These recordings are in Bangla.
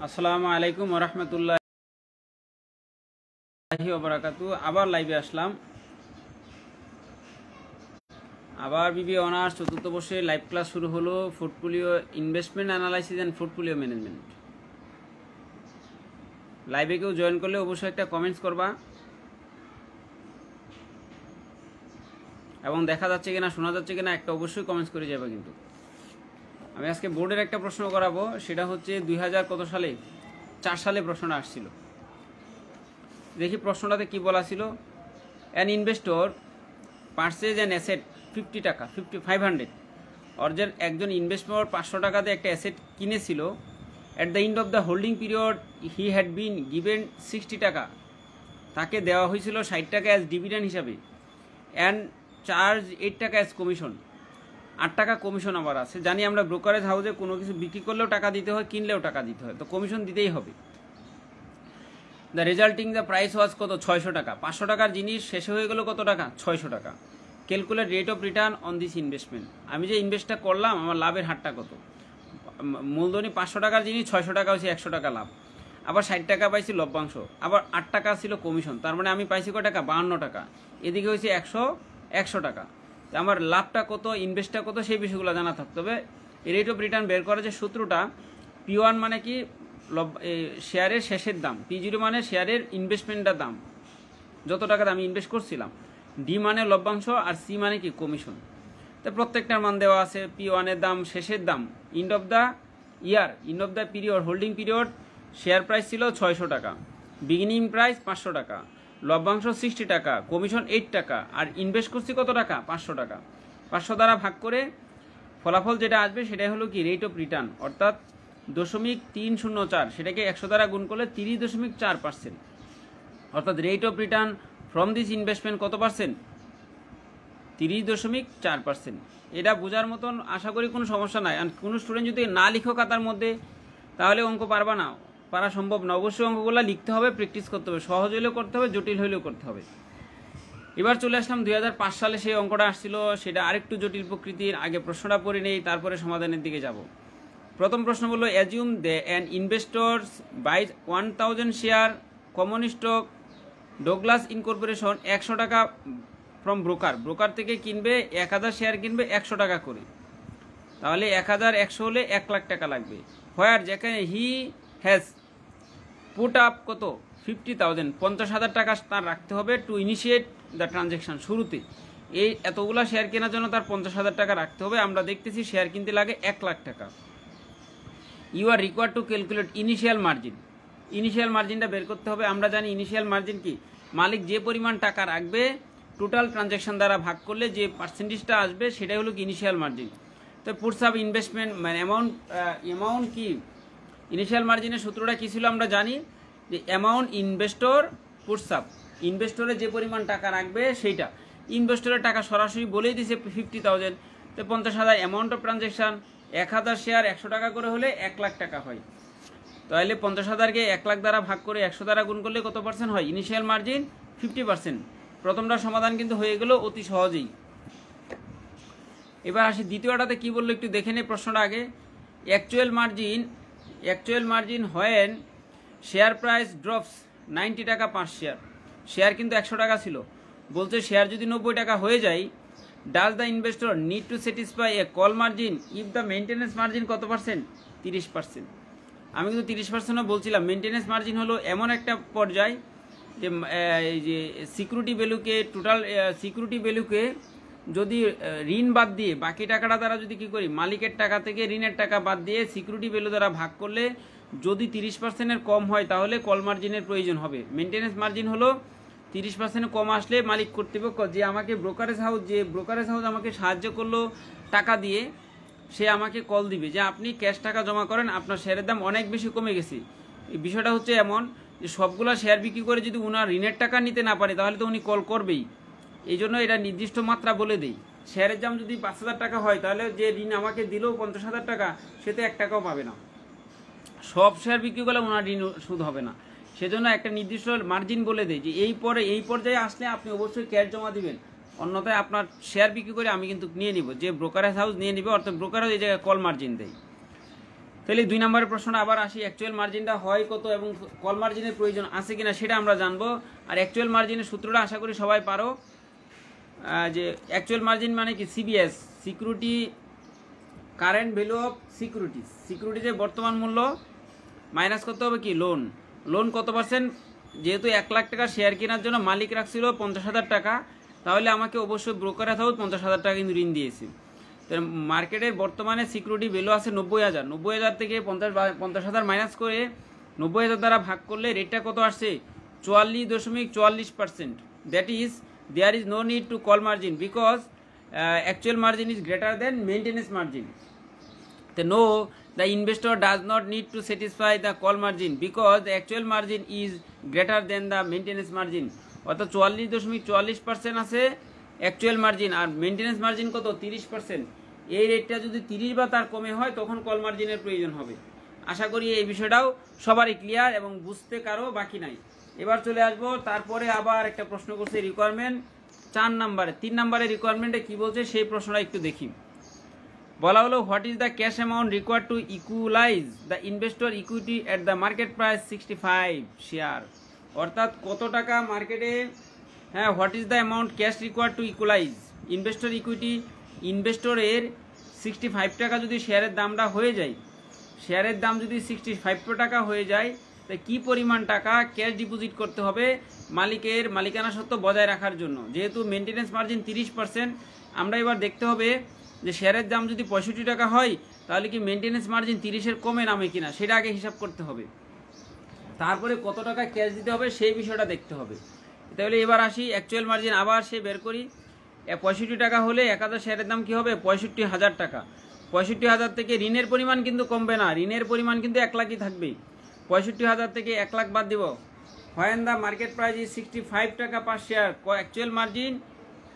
আসসালামু আলাইকুম ওয়া রাহমাতুল্লাহি ওয়া বারাকাতুহু। আবার লাইভে আসলাম। আবার বিবি অনার্স চতুর্থ বর্ষে লাইভ ক্লাস শুরু হলো। Portfolio investment analysis and portfolio management. লাইভে কেউ জয়েন করলে অবশ্যই একটা কমেন্টস করবা, এবং দেখা যাচ্ছে কিনা শোনা যাচ্ছে কিনা একটা অবশ্যই কমেন্টস করে যাবে। কিন্তু আমি আজকে বোর্ডের একটা প্রশ্ন করাবো, সেটা হচ্ছে 2000 কত সালে, 4 সালে প্রশ্নটা আসছিল। দেখি প্রশ্নটাতে কি বলা ছিল। An investor purchase an asset 50 টাকা 500, অর্জের একজন ইনভেস্টর 500 টাকাতে একটা অ্যাসেট কিনেছিল। At the end of the holding period he had been given 60 টাকা, তাকে দেওয়া হয়েছিল 60 টাকা অ্যাজ ডিভিডেন্ড হিসাবে, অ্যান্ড চার্জ 8 টাকা অ্যাজ কমিশন। 8 টাকা কমিশন আবার আছে। জানি আমরা ব্রোকারেজ হাউসে কোনো কিছু বিক্রি করলেও টাকা দিতে হয়, কিনলেও টাকা দিতে হয়, তো কমিশন দিতেই হবে। দ্য রেজাল্টিং দ্য প্রাইস ওয়াজ কত, 600 টাকা। 500 টাকার জিনিস শেষে হয়ে গেল কত টাকা, 600 টাকা। Calculate rate of return on this investment. আমি যে ইনভেস্টটা করলাম আমার লাভের হারটা কত। মূলধনী 500 টাকার জিনিস 600 টাকা হয়েছে 100 টাকা লাভ, আবার 60 টাকা পাইছি লভ্যাংশ, আবার 8 টাকা ছিল কমিশন, তার মানে আমি পাইছি কত টাকা, 52 টাকা। এদিকে হয়েছে 100 টাকা। আমার লাভটা কত, ইনভেস্টটা কত, সেই বিষয়গুলো জানা থাকতে হবে। রেট অফ রিটার্ন বের করার যে সূত্রটা, P1 মানে কি, শেয়ারের শেষের দাম, P0 মানে শেয়ারের ইনভেস্টমেন্টের দাম, যত টাকা আমি ইনভেস্ট করছিলাম, ডি মানে লভ্যাংশ, আর সি মানে কি, কমিশন। তো প্রত্যেকটার মান দেওয়া আছে। P1 এর দাম, শেষের দাম, end of the year, end of the period, holding period, share price ছিল 600 টাকা, বিগিনিং প্রাইস 500 টাকা, লভ্যাংশ 60 টাকা, কমিশন 8 টাকা, আর ইনভেস্ট করছি কত টাকা, 500 টাকা। 500 দ্বারা ভাগ করে ফলাফল যেটা আসবে সেটাই হলো কি রেট অফ রিটার্ন, অর্থাৎ 0.304, সেটাকে 100 দ্বারা গুণ করলে 30.4%, অর্থাৎ rate of return from this investment কত পার্সেন্ট, 30.4%। এটা বোঝার মতন আশা করি কোনো সমস্যা নাই। আর কোনো স্টুডেন্ট যদি না লিখো খাতার মধ্যে, তাহলে অঙ্ক পারবা না, পারা সম্ভব না। অবশ্যই অঙ্কগুলো লিখতে হবে, প্র্যাকটিস করতে হবে, সহজ হলেও করতে হবে, জটিল হলেও করতে হবে। এবার চলে আসলাম 2005 সালে সেই অঙ্কটা আসছিল, সেটা আরেকটু জটিল প্রকৃতির। আগে প্রশ্নটা পড়ে নেই, তারপরে সমাধানের দিকে যাব। প্রথম প্রশ্ন বললো, assume they an investors buy 1000 share common stock Douglas incorporation 100 টাকা ফ্রম ব্রোকার। ব্রোকার থেকে কিনবে 1000 শেয়ার, কিনবে 100 টাকা করে, তাহলে 1100 হলে 1 লাখ টাকা লাগবে। হোয়ার, যেখানে হি হ্যাজ পুট আপ কত, 50,000, 50,000 টাকা তার রাখতে হবে টু ইনিশিয়েট দ্য ট্রানজ্যাকশন। শুরুতে এই এতগুলা শেয়ার কেনার জন্য তার 50,000 টাকা রাখতে হবে। আমরা দেখতেছি শেয়ার কিনতে লাগে 1 লাখ টাকা। You are required to calculate initial margin. Initial মার্জিনটা বের করতে হবে। আমরা জানি ইনিশিয়াল মার্জিন কি, মালিক যে পরিমাণ টাকা রাখবে টোটাল ট্রানজ্যাকশন দ্বারা ভাগ করলে যে পার্সেন্টেজটা আসবে সেটাই হলো কি ইনিশিয়াল মার্জিন। তো পুটস আপ ইনভেস্টমেন্ট মানে অ্যামাউন্ট কি, ইনিশিয়াল মার্জিনের সূত্রটা কী ছিল আমরা জানি, যে অ্যামাউন্ট ইনভেস্টর পুটস আপ, ইনভেস্টরে যে পরিমাণ টাকা রাখবে সেইটা। ইনভেস্টরের টাকা সরাসরি বলেই দিয়েছে 50,000, তো 50,000 অ্যামাউন্ট অফ ট্রানজ্যাকশান, 1000 শেয়ার 100 টাকা করে হলে 1 লাখ টাকা হয়। তাহলে 50,000কে 1 লাখ দ্বারা ভাগ করে 100 দ্বারা গুণ করলে কত পার্সেন্ট হয়, ইনিশিয়াল মার্জিন 50%। প্রথমটার সমাধান কিন্তু হয়ে গেল অতি সহজেই। এবার আসি দ্বিতীয়টাতে কি বললো একটু দেখে নেই প্রশ্নটা আগে। Actual margin when share price drops 90 টাকা 5 শেয়ার। শেয়ার কিন্তু 100 টাকা ছিল, বলছে শেয়ার যদি 90 টাকা হয়ে যায়, does the investor need to satisfy A call margin if the maintenance margin কত পার্সেন্ট, 30%। আমি কিন্তু 30%ও বলছিলাম। মেনটেন্যান্স মার্জিন হলো এমন একটা পর্যায় যে এই যে সিকিউরিটি ভ্যালুকে, টোটাল সিকিউরিটি ভ্যালুকে যদি ঋণ বাদ দিয়ে বাকি টাকাটা দ্বারা যদি কী করি, মালিকের টাকা থেকে ঋণের টাকা বাদ দিয়ে সিকিউরিটি ভ্যালু দ্বারা ভাগ করলে যদি 30%-এর কম হয় তাহলে কল মার্জিনের প্রয়োজন হবে। মেনটেন্যান্স মার্জিন হলো 30% কম আসলে মালিক কর্তৃপক্ষ, যে আমাকে ব্রোকারেজ হাউস আমাকে সাহায্য করলো টাকা দিয়ে, সে আমাকে কল দিবে যে আপনি ক্যাশ টাকা জমা করেন, আপনার শেয়ারের দাম অনেক বেশি কমে গেছে। এই বিষয়টা হচ্ছে এমন যে সবগুলা শেয়ার বিক্রি করে যদি উনার ঋণের টাকা নিতে না পারে তাহলে তো উনি কল করবেই। এই জন্য এটা নির্দিষ্ট মাত্রা বলে দেই। শেয়ারের দাম যদি 5,000 টাকা হয় তাহলে যে ঋণ আমাকে দিল 50,000 টাকা, সে তো 1 টাকাও পাবে না। সব শেয়ার বিক্রি করলে ওনার ঋণ সুদ হবে না। সেজন্য একটা নির্দিষ্ট মার্জিন বলে দেয় যে এই পর্যায়ে আসলে আপনি অবশ্যই ক্যাশ জমা দিবেন, অন্যথায় আপনার শেয়ার বিক্রি করে আমি কিন্তু নিয়ে নিব, যে ব্রোকারেজ হাউস নিয়ে নিবে, অর্থাৎ ব্রোকার হাউস এই জায়গায় কল মার্জিন দেয়। তাহলে 2 নম্বরের প্রশ্নটা আবার আসি, অ্যাকচুয়াল মার্জিনটা হয় কত এবং কল মার্জিনের প্রয়োজন আছে কিনা সেটা আমরা জানবো। আর অ্যাকচুয়াল মার্জিনের সূত্রটা আশা করি সবাই পারো, যে অ্যাকচুয়াল মার্জিন মানে কি, CBS, security current value of securities, সিকিউরিটিজের বর্তমান মূল্য মাইনাস করতে হবে কি, লোন। লোন কত পার্সেন্ট, যেহেতু 1 লাখ টাকা শেয়ার কেনার জন্য মালিক রাখছিল 50,000 টাকা, তাহলে আমাকে অবশ্যই ব্রোকারের হাউস 50,000 টাকা কিন্তু ঋণ দিয়েছে। তো মার্কেটের বর্তমানে সিকিউরিটি ভ্যালু আছে 90,000, 90,000 থেকে 50,000 মাইনাস করে 90,000 দ্বারা ভাগ করলে রেটটা কত আসছে, 44.44%। That is there is no need to call margin because actual margin is greater than maintenance margin. So no, the investor does not need to satisfy the call margin because the actual margin is greater than the maintenance margin. অর্থাৎ 44.44% আছে অ্যাকচুয়াল মার্জিন, আর মেনটেন্যান্স মার্জিন কত, 30%। এই রেটটা যদি 30 বা তার কমে হয় তখন কল মার্জিনের প্রয়োজন হবে। আশা করি এই বিষয়টাও সবারই ক্লিয়ার এবং বুঝতে কারো বাকি নাই। এবার চলে আসবো, তারপরে আবার একটা প্রশ্ন করছে রিকোয়ারমেন্ট 4 নম্বরে। 3 নম্বরের রিকোয়ারমেন্টে কি বলছে সেই প্রশ্নটা একটু দেখি। বলা হলো, what is the cash amount required to equalise the investor equity at the market price 65 share. অর্থাৎ কত টাকা মার্কেটে, হ্যাঁ, what is the amount cash required to equalise investor equity, ইনভেস্টরের 65 টাকা যদি শেয়ারের দামটা হয়ে যায়, শেয়ারের দাম যদি 65 টাকা হয়ে যায়, তো কী পরিমাণ টাকা ক্যাশ ডিপোজিট করতে হবে মালিকের মালিকানা সত্ত্ব বজায় রাখার জন্য। যেহেতু মেনটেন্যান্স মার্জিন 30%, আমরা এবার দেখতে হবে যে শেয়ারের দাম যদি 65 টাকা হয় তাহলে কি মেনটেন্যান্স মার্জিন 30-এর কমে নামে কিনা সেটা আগে হিসাব করতে হবে, তারপরে কত টাকা ক্যাশ দিতে হবে সেই বিষয়টা দেখতে হবে। তাহলে এবার আসি অ্যাকচুয়াল মার্জিন, আবার সে বের করি। 65 টাকা হলে 1000 শেয়ারের দাম কি হবে, 65,000 টাকা। 65,000 থেকে ঋণের পরিমাণ কিন্তু কমবে না, ঋণের পরিমাণ কিন্তু 1 লাখই থাকবে। 65,000 থেকে 1 লাখ বাদ দিব। When the market price is 65 টাকা পার শেয়ার, অ্যাকচুয়াল মার্জিন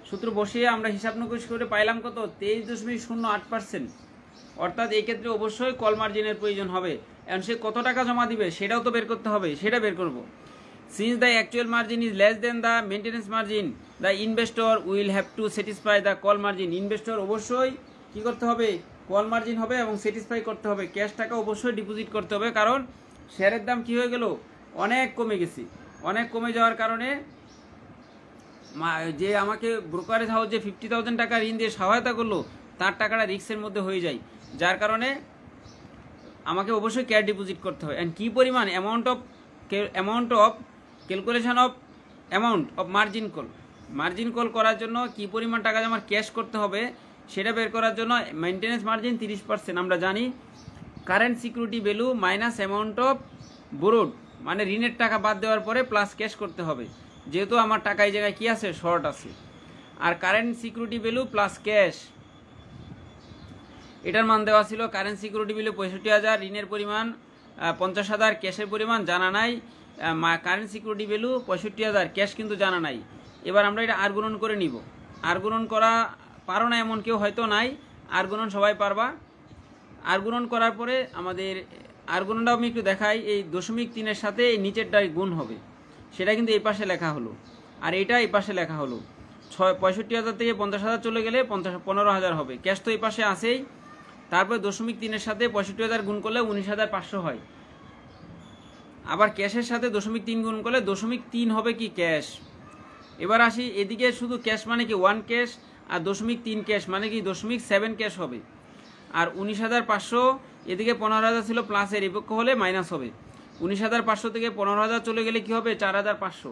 সূত্র বসিয়ে আমরা হিসাব নিকাশ করে পাইলাম কত, 23.08%। অর্থাৎ এই ক্ষেত্রে অবশ্যই কল মার্জিনের প্রয়োজন হবে। এখন সে কত টাকা জমা দিবে সেটাও তো বের করতে হবে, সেটা বের করব। Since the actual margin is less than the maintenance margin, the investor will have to satisfy the call margin. Investor অবশ্যই কী করতে হবে, কল মার্জিন হবে এবং স্যাটিসফাই করতে হবে, ক্যাশ টাকা অবশ্যই ডিপোজিট করতে হবে। কারণ শেয়ারের দাম কী হয়ে গেল, অনেক কমে গেছে। অনেক কমে যাওয়ার কারণে যে আমাকে ব্রোকারেজ হাউস যে 50,000 টাকা ঋণ দিয়ে সহায়তা করলো, তার টাকাটা রিস্কের মধ্যে হয়ে যায়, যার কারণে আমাকে অবশ্যই ক্যাশ ডিপোজিট করতে হয়। অ্যান্ড কী পরিমাণ amount of calculation of amount of margin call করার জন্য কী পরিমাণ টাকা আমার ক্যাশ করতে হবে সেটা বের করার জন্য মেনটেন্যান্স মার্জিন 30%। আমরা জানি current security value minus amount of borrowed, মানে ঋণের টাকা বাদ দেওয়ার পরে প্লাস ক্যাশ করতে হবে, যেহেতু আমার টাকা এই জায়গায় কী আছে, শর্ট আছে। আর current security value plus cash, এটার মান দেওয়া ছিল কারেন্ট সিকিউরিটি ভ্যালু 65,000, ঋণের পরিমাণ 50,000, ক্যাশের পরিমাণ জানা নাই। কারেন্ট সিকিউরিটি ভ্যালু 65,000, ক্যাশ কিন্তু জানা নাই। এবার আমরা এটা আর গুণন করে নিব। আর গুণন করা পারো না এমন কেউ হয়তো নাই, আর গুণন সবাই পারবা। আর গুণন করার পরে আমাদের আর গুণনটাও আমি একটু দেখাই। এই 0.3-এর সাথে এই নিচেরটাই গুণ হবে, সেটা কিন্তু এই পাশে লেখা হলো, আর এটা এই পাশে লেখা হলো। 65,000 থেকে 50,000 চলে গেলে 15,000 হবে। ক্যাশ তো এই পাশে আসেই, তারপরে 0.3-এর সাথে 65,000 গুণ করলে 19,500 হয়। আবার ক্যাশের সাথে 0.3 গুণ করলে 0.3 হবে কি, ক্যাশ। এবার আসি এদিকে, শুধু ক্যাশ মানে কি 1 ক্যাশ, আর 0.3 ক্যাশ মানে কি 0.7 ক্যাশ হবে। আর 19,500 এদিকে 15,000 ছিল, প্লাসের বিপক্ষ হলে মাইনাস হবে। 19,500 থেকে 15,000 চলে গেলে কি হবে, 4,500।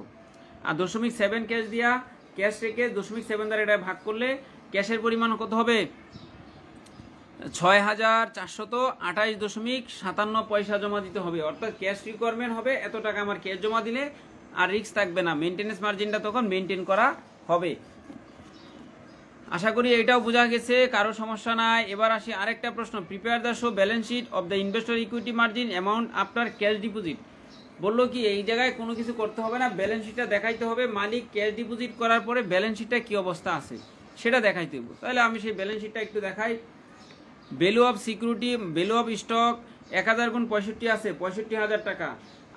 আর 0.7 ক্যাশ দিয়া, ক্যাশ রেখে 0.7 দ্বারা এটা ভাগ করলে ক্যাশের পরিমাণ কত হবে, 6,428.57 পয়সা জমা দিতে হবে। অর্থাৎ ক্যাশ রিকোয়ারমেন্ট হবে এত টাকা আমার ক্যাশ জমা দিলে, আর রিস্ক থাকবে না, মেনটেন্যান্স মার্জিনটা তখন মেনটেন করা হবে। আশা করি এটাও বোঝা গেছে, কারো সমস্যা নাই। এবার আসি আরেকটা প্রশ্ন, prepare the show balance sheet of the investor equity margin amount after cash deposit. বললো কি এই জায়গায় কোনো কিছু করতে হবে না, ব্যালেন্স শিটটা দেখাইতে হবে। মালিক ক্যাশ ডিপোজিট করার পরে ব্যালেন্স শিটটা কী অবস্থা আছে সেটা দেখাইতে হবে। তাহলে আমি সেই ব্যালেন্স শিটটা একটু দেখাই। Value of security, value of stock 1000 গুণ 65 আছে, 65,000 টাকা।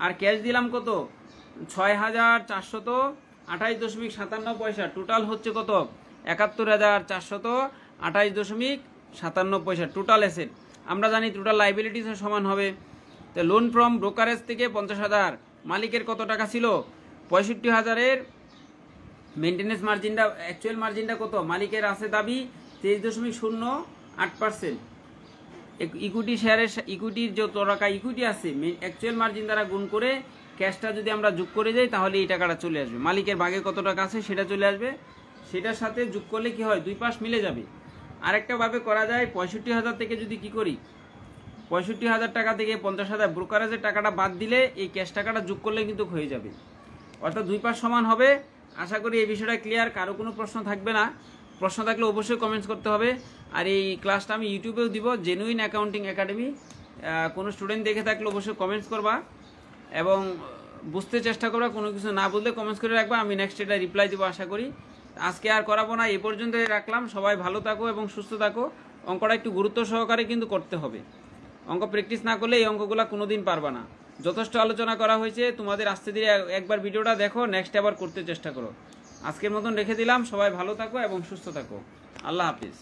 আর ক্যাশ দিলাম কত, 6,428.57 পয়সা। টোটাল হচ্ছে কত, 71,428.57 পয়সা টোটাল অ্যাসেট। আমরা জানি টোটাল লাইবিলিটিসের সমান হবে। তো লোন ফ্রম ব্রোকারেজ থেকে 50,000, মালিকের কত টাকা ছিল 65,000-এর মেনটেন্যান্স মার্জিনটা, অ্যাকচুয়াল মার্জিনটা কত, মালিকের আছে দাবি 23.08%। ইকুইটি শেয়ারের ইকুইটির যত টাকা ইকুইটি আছে অ্যাকচুয়াল মার্জিন দ্বারা গুণ করে ক্যাশটা যদি আমরা যোগ করে যাই তাহলে এই টাকাটা চলে আসবে। মালিকের ভাগে কত টাকা আছে সেটা চলে আসবে, সেটার সাথে যোগ করলে কি হয়, দুই পাশ মিলে যাবে। আরেকটা ভাবে করা যায়, 65,000 থেকে যদি কি করি, 65,000 টাকা থেকে 50,000 ব্রোকারেজের টাকাটা বাদ দিলে এই ক্যাশ টাকাটা যোগ করলে কিন্তু হয়ে যাবে, অর্থাৎ দুই পাশ সমান হবে। আশা করি এই বিষয়টা ক্লিয়ার, কারো কোনো প্রশ্ন থাকবে না। প্রশ্ন থাকলে অবশ্যই কমেন্টস করতে হবে। আর এই ক্লাসটা আমি ইউটিউবেও দিব, জেনুইন অ্যাকাউন্টিং একাডেমি। কোনো স্টুডেন্ট দেখে থাকলে অবশ্যই কমেন্টস করবা এবং বুঝতে চেষ্টা করবা, কোনো কিছু না বুঝলে কমেন্টস করে রাখবা, আমি নেক্সট এটা রিপ্লাই দেবো আশা করি। আজকে আর করাবো না, এই পর্যন্তই রাখলাম। সবাই ভালো থাকো এবং সুস্থ থাকো। অঙ্কটা একটু গুরুত্ব সহকারে কিন্তু করতে হবে, অঙ্ক প্র্যাকটিস না করলে এই অঙ্কগুলো কোনোদিন পারবা না। যথেষ্ট আলোচনা করা হয়েছে, তোমাদের আস্তে ধীরে একবার ভিডিওটা দেখো, নেক্সট আবার করতে চেষ্টা করো। আজকের মতন রেখে দিলাম, সবাই ভালো থাকো এবং সুস্থ থাকো। আল্লাহ হাফিজ।